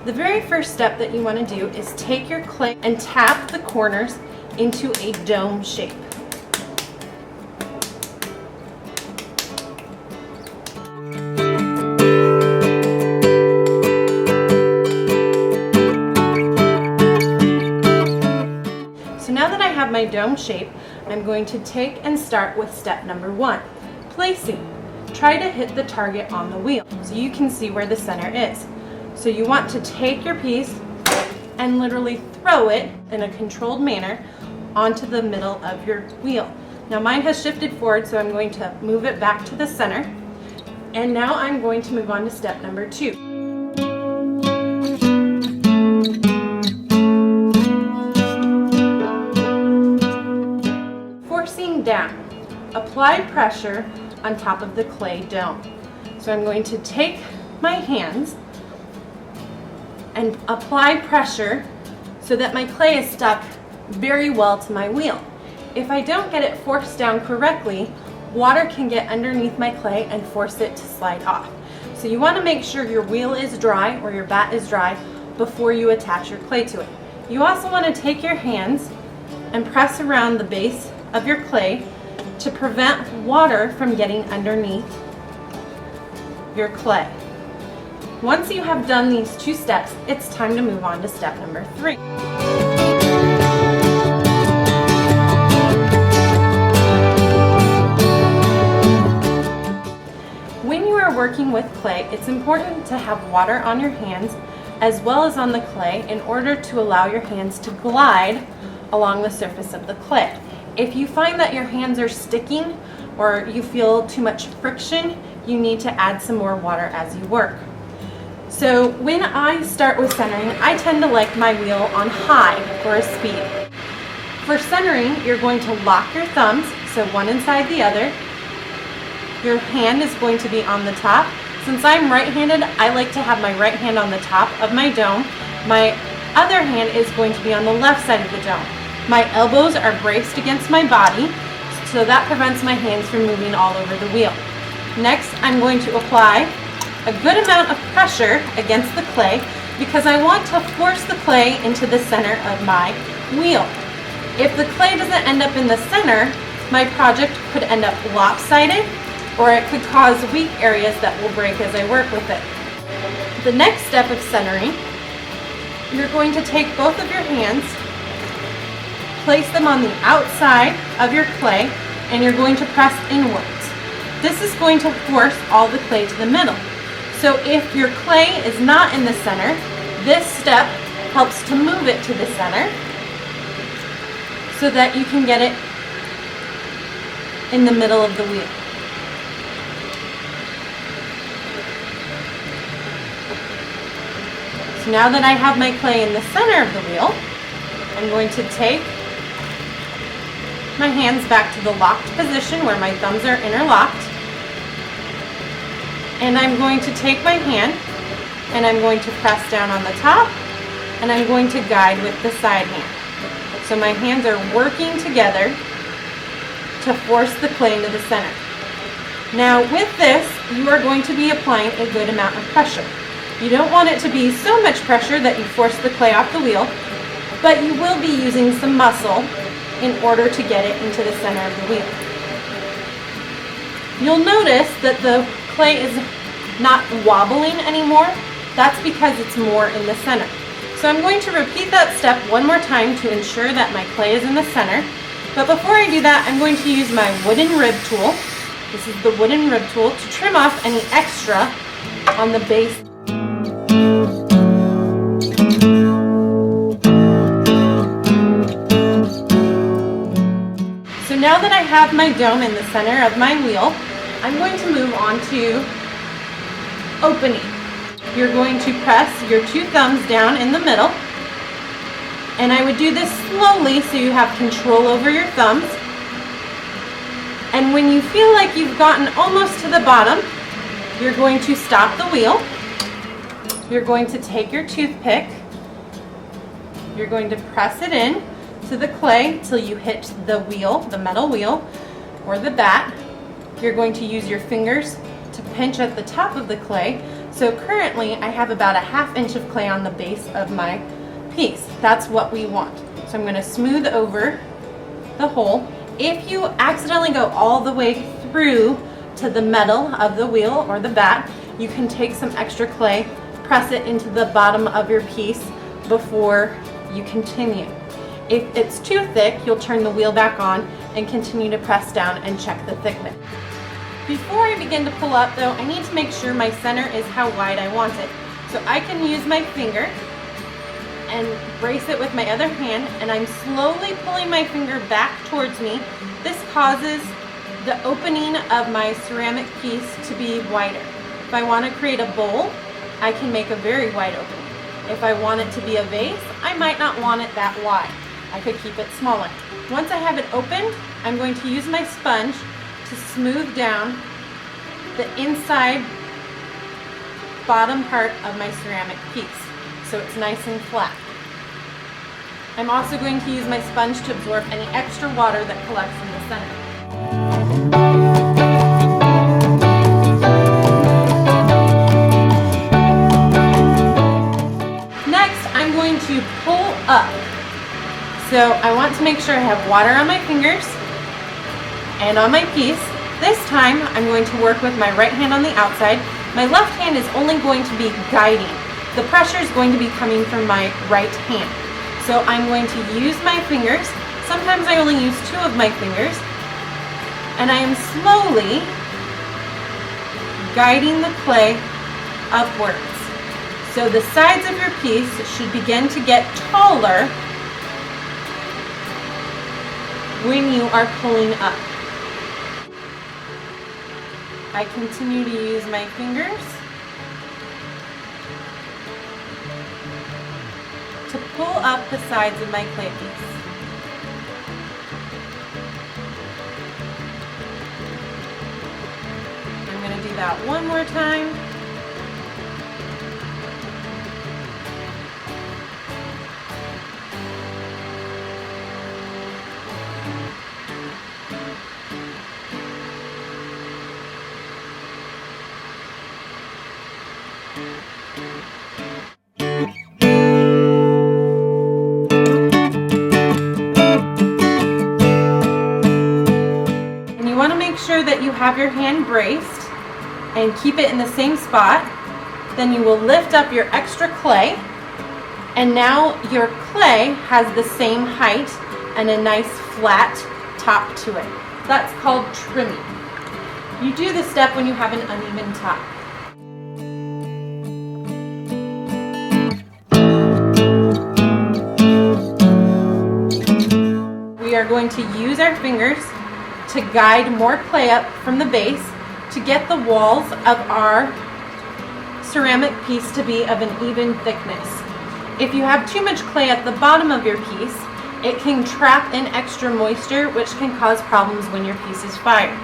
The very first step that you want to do is take your clay and tap the corners into a dome shape. So now that I have my dome shape, I'm going to take and start with step number 1, placing. Try to hit the target on the wheel so you can see where the center is. So you want to take your piece and literally throw it in a controlled manner onto the middle of your wheel. Now mine has shifted forward, so I'm going to move it back to the center. And now I'm going to move on to step number 2. Forcing down. Apply pressure on top of the clay dome. So I'm going to take my hands and apply pressure so that my clay is stuck very well to my wheel. If I don't get it forced down correctly, water can get underneath my clay and force it to slide off. So you want to make sure your wheel is dry or your bat is dry before you attach your clay to it. You also want to take your hands and press around the base of your clay to prevent water from getting underneath your clay. Once you have done these 2 steps, it's time to move on to step number 3. When you are working with clay, it's important to have water on your hands as well as on the clay in order to allow your hands to glide along the surface of the clay. If you find that your hands are sticking or you feel too much friction, you need to add some more water as you work. So when I start with centering, I tend to like my wheel on high for a speed. For centering, you're going to lock your thumbs, so one inside the other. Your hand is going to be on the top. Since I'm right-handed, I like to have my right hand on the top of my dome. My other hand is going to be on the left side of the dome. My elbows are braced against my body, so that prevents my hands from moving all over the wheel. Next, I'm going to apply a good amount of pressure against the clay because I want to force the clay into the center of my wheel. If the clay doesn't end up in the center, my project could end up lopsided, or it could cause weak areas that will break as I work with it. The next step of centering, you're going to take both of your hands, place them on the outside of your clay, and you're going to press inwards. This is going to force all the clay to the middle. So if your clay is not in the center, this step helps to move it to the center so that you can get it in the middle of the wheel. So now that I have my clay in the center of the wheel, I'm going to take my hands back to the locked position where my thumbs are interlocked. And I'm going to take my hand and I'm going to press down on the top and I'm going to guide with the side hand. So my hands are working together to force the clay into the center. Now with this, you are going to be applying a good amount of pressure. You don't want it to be so much pressure that you force the clay off the wheel, but you will be using some muscle in order to get it into the center of the wheel. You'll notice that the clay is not wobbling anymore. That's because it's more in the center. So I'm going to repeat that step one more time to ensure that my clay is in the center. But before I do that, I'm going to use my wooden rib tool. This is the wooden rib tool to trim off any extra on the base. So now that I have my dome in the center of my wheel, I'm going to move on to opening. You're going to press your 2 thumbs down in the middle, and I would do this slowly so you have control over your thumbs. And when you feel like you've gotten almost to the bottom, you're going to stop the wheel. You're going to take your toothpick. You're going to press it in to the clay till you hit the wheel, the metal wheel, or the bat. You're going to use your fingers to pinch at the top of the clay So currently I have about a 1/2 inch of clay on the base of my piece. That's what we want. So I'm going to smooth over the hole. If you accidentally go all the way through to the metal of the wheel or the bat, you can take some extra clay, press it into the bottom of your piece before you continue. If it's too thick, you'll turn the wheel back on and continue to press down and check the thickness. Before I begin to pull up though, I need to make sure my center is how wide I want it. So I can use my finger and brace it with my other hand, and I'm slowly pulling my finger back towards me. This causes the opening of my ceramic piece to be wider. If I want to create a bowl, I can make a very wide opening. If I want it to be a vase, I might not want it that wide. I could keep it smaller. Once I have it opened, I'm going to use my sponge to smooth down the inside bottom part of my ceramic piece so it's nice and flat. I'm also going to use my sponge to absorb any extra water that collects in the center. Next, I'm going to pull up. So I want to make sure I have water on my fingers and on my piece. This time I'm going to work with my right hand on the outside. My left hand is only going to be guiding. The pressure is going to be coming from my right hand. So I'm going to use my fingers. Sometimes I only use 2 of my fingers. And I am slowly guiding the clay upwards. So the sides of your piece should begin to get taller when you are pulling up. I continue to use my fingers to pull up the sides of my clay piece. I'm going to do that one more time. Sure that you have your hand braced and keep it in the same spot. Then you will lift up your extra clay, and now your clay has the same height and a nice flat top to it. That's called trimming. You do this step when you have an uneven top. We are going to use our fingers to guide more clay up from the base to get the walls of our ceramic piece to be of an even thickness. If you have too much clay at the bottom of your piece, it can trap in extra moisture, which can cause problems when your piece is fired.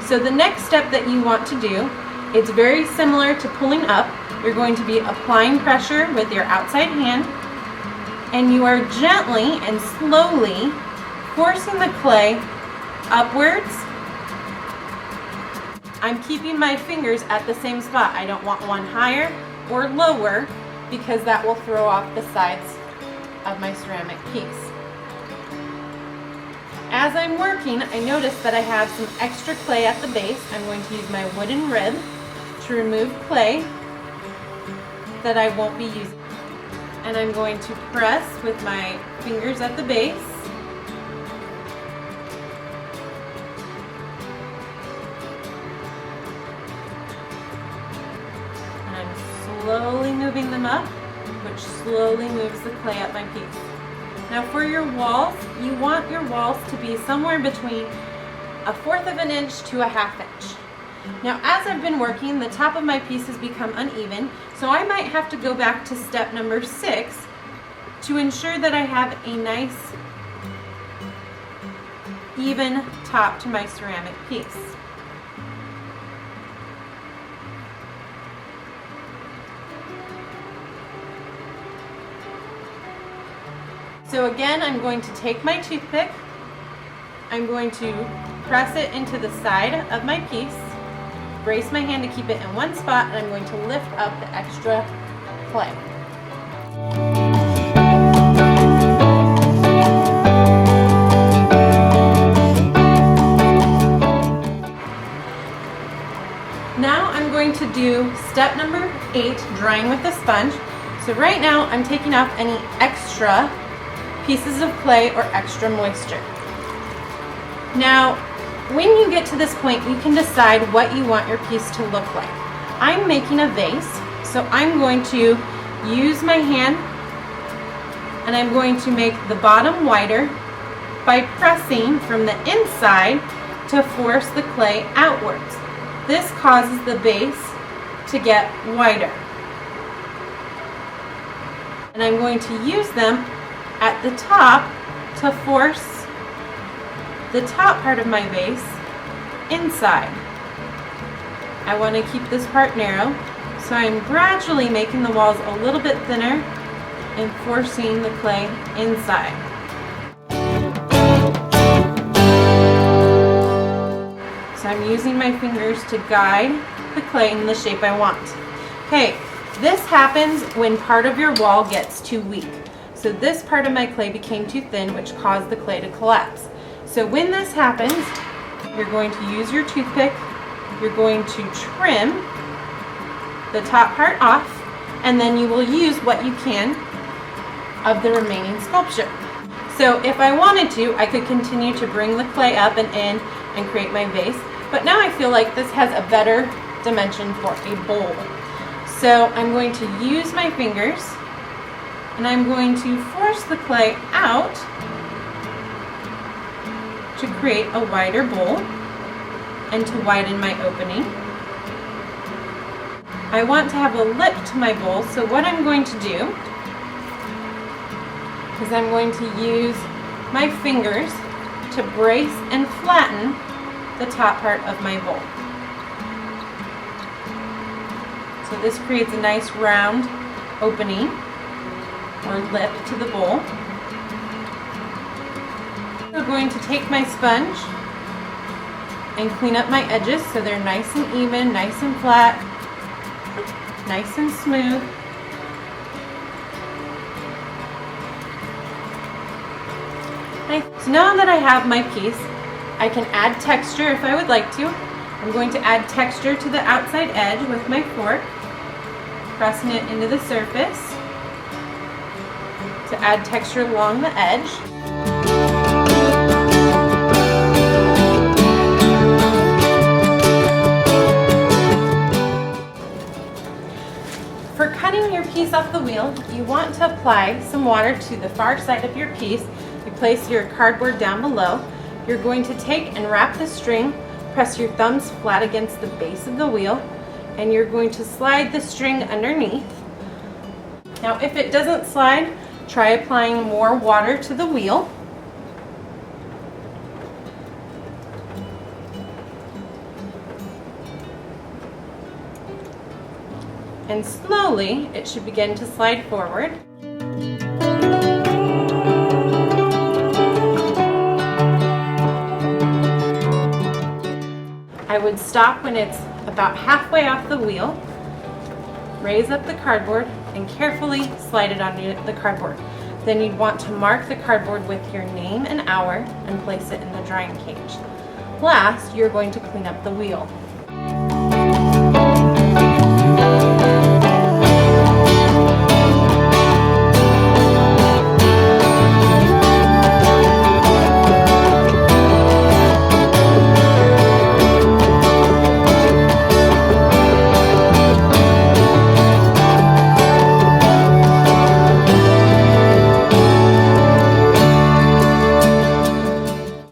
So the next step that you want to do, it's very similar to pulling up. You're going to be applying pressure with your outside hand, and you are gently and slowly forcing the clay upwards. I'm keeping my fingers at the same spot. I don't want one higher or lower because that will throw off the sides of my ceramic piece. As I'm working, I notice that I have some extra clay at the base. I'm going to use my wooden rib to remove clay that I won't be using. And I'm going to press with my fingers at the base. Slowly moving them up, which slowly moves the clay up my piece. Now for your walls, you want your walls to be somewhere between 1/4 of an inch to 1/2 inch. Now as I've been working, the top of my piece has become uneven, so I might have to go back to step number 6 to ensure that I have a nice even top to my ceramic piece. So again, I'm going to take my toothpick, I'm going to press it into the side of my piece, brace my hand to keep it in one spot, and I'm going to lift up the extra clay. Now I'm going to do step number 8, drying with a sponge. So right now I'm taking off any extra pieces of clay or extra moisture. Now, when you get to this point, you can decide what you want your piece to look like. I'm making a vase, so I'm going to use my hand and I'm going to make the bottom wider by pressing from the inside to force the clay outwards. This causes the base to get wider. And I'm going to use them at the top to force the top part of my base inside. I want to keep this part narrow, so I'm gradually making the walls a little bit thinner and forcing the clay inside. So I'm using my fingers to guide the clay in the shape I want. Okay, this happens when part of your wall gets too weak. So this part of my clay became too thin, which caused the clay to collapse. So when this happens, you're going to use your toothpick, you're going to trim the top part off, and then you will use what you can of the remaining sculpture. So if I wanted to, I could continue to bring the clay up and in and create my vase, but now I feel like this has a better dimension for a bowl. So I'm going to use my fingers and I'm going to force the clay out to create a wider bowl and to widen my opening. I want to have a lip to my bowl, so what I'm going to do is I'm going to use my fingers to brace and flatten the top part of my bowl. So this creates a nice round opening or lip to the bowl. I'm going to take my sponge and clean up my edges so they're nice and even, nice and flat, nice and smooth. Okay, so now that I have my piece, I can add texture if I would like to. I'm going to add texture to the outside edge with my fork, pressing it into the surface to add texture along the edge. For cutting your piece off the wheel, you want to apply some water to the far side of your piece. You place your cardboard down below. You're going to take and wrap the string, press your thumbs flat against the base of the wheel, and you're going to slide the string underneath. Now if it doesn't slide, try applying more water to the wheel. And slowly it should begin to slide forward. I would stop when it's about halfway off the wheel, raise up the cardboard, and carefully slide it onto the cardboard. Then you'd want to mark the cardboard with your name and hour and place it in the drying cage. Last, you're going to clean up the wheel.